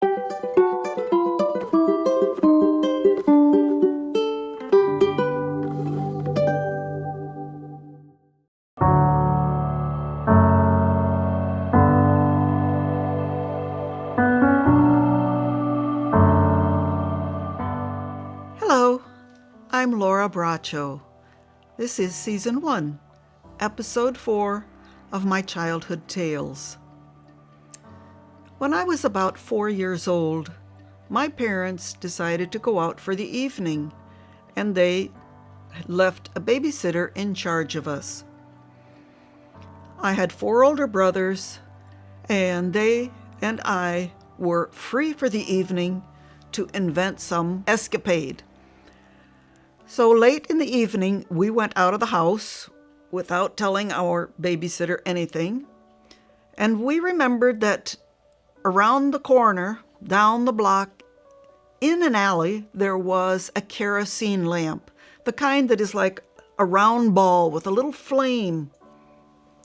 Hello, I'm Laura Bracho. This is Season 1, Episode 4 of my childhood tales. When I was about 4 years old, my parents decided to go out for the evening, and they left a babysitter in charge of us. I had 4 older brothers, and they and I were free for the evening to invent some escapade. So late in the evening, we went out of the house without telling our babysitter anything, and we remembered that around the corner, down the block, in an alley, there was a kerosene lamp, the kind that is like a round ball with a little flame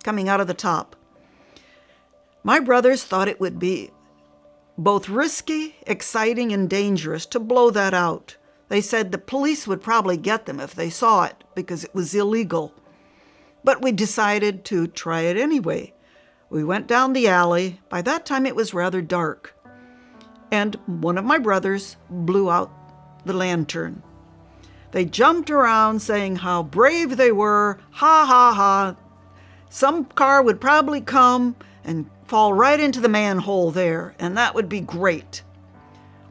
coming out of the top. My brothers thought it would be both risky, exciting, and dangerous to blow that out. They said the police would probably get them if they saw it because it was illegal. But we decided to try it anyway. We went down the alley. By that time it was rather dark. And one of my brothers blew out the lantern. They jumped around saying how brave they were. Ha ha ha. Some car would probably come and fall right into the manhole there, and that would be great.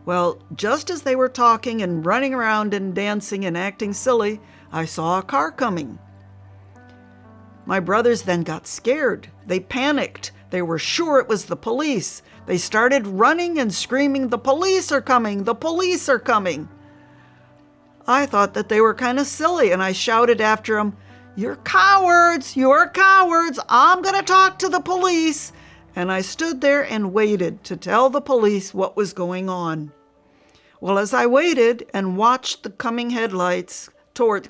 Well, just as they were talking and running around and dancing and acting silly, I saw a car coming. My brothers then got scared. They panicked. They were sure it was the police. They started running and screaming, "The police are coming! The police are coming!" I thought that they were kind of silly, and I shouted after them, "You're cowards! You're cowards! I'm going to talk to the police!" And I stood there and waited to tell the police what was going on. Well, as I waited and watched the coming headlights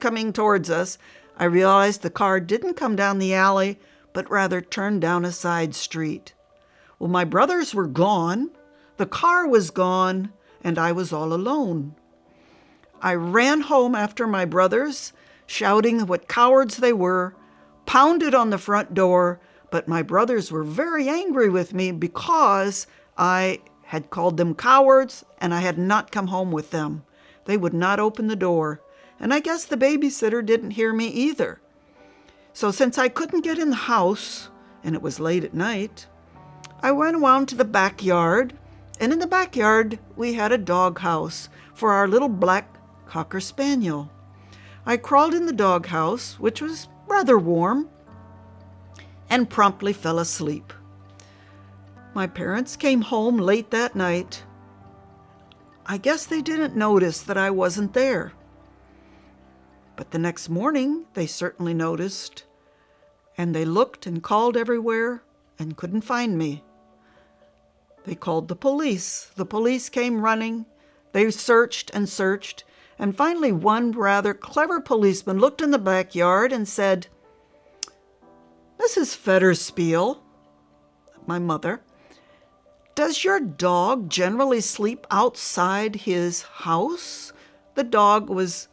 coming towards us, I realized the car didn't come down the alley, but rather turned down a side street. Well, my brothers were gone, the car was gone, and I was all alone. I ran home after my brothers, shouting what cowards they were, pounded on the front door, but my brothers were very angry with me because I had called them cowards and I had not come home with them. They would not open the door, and I guess the babysitter didn't hear me either. So since I couldn't get in the house, and it was late at night, I went around to the backyard, and in the backyard we had a dog house for our little black Cocker Spaniel. I crawled in the dog house, which was rather warm, and promptly fell asleep. My parents came home late that night. I guess they didn't notice that I wasn't there. But the next morning, they certainly noticed, and they looked and called everywhere and couldn't find me. They called the police. The police came running. They searched and searched, and finally one rather clever policeman looked in the backyard and said, "Mrs. Fetterspiel," my mother, "does your dog generally sleep outside his house?" The dog was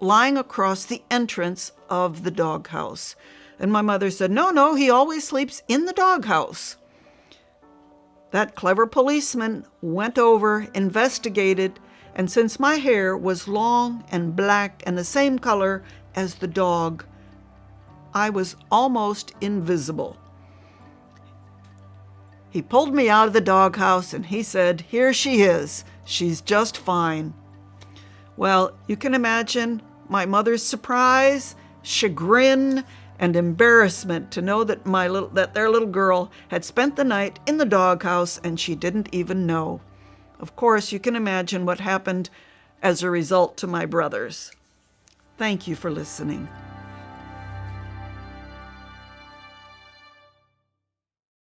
lying across the entrance of the doghouse. And my mother said, No, he always sleeps in the doghouse." That clever policeman went over, investigated, and since my hair was long and black and the same color as the dog, I was almost invisible. He pulled me out of the doghouse and he said, "Here she is. She's just fine." Well, you can imagine my mother's surprise, chagrin, and embarrassment to know that their little girl had spent the night in the doghouse and she didn't even know. Of course, you can imagine what happened as a result to my brothers. Thank you for listening.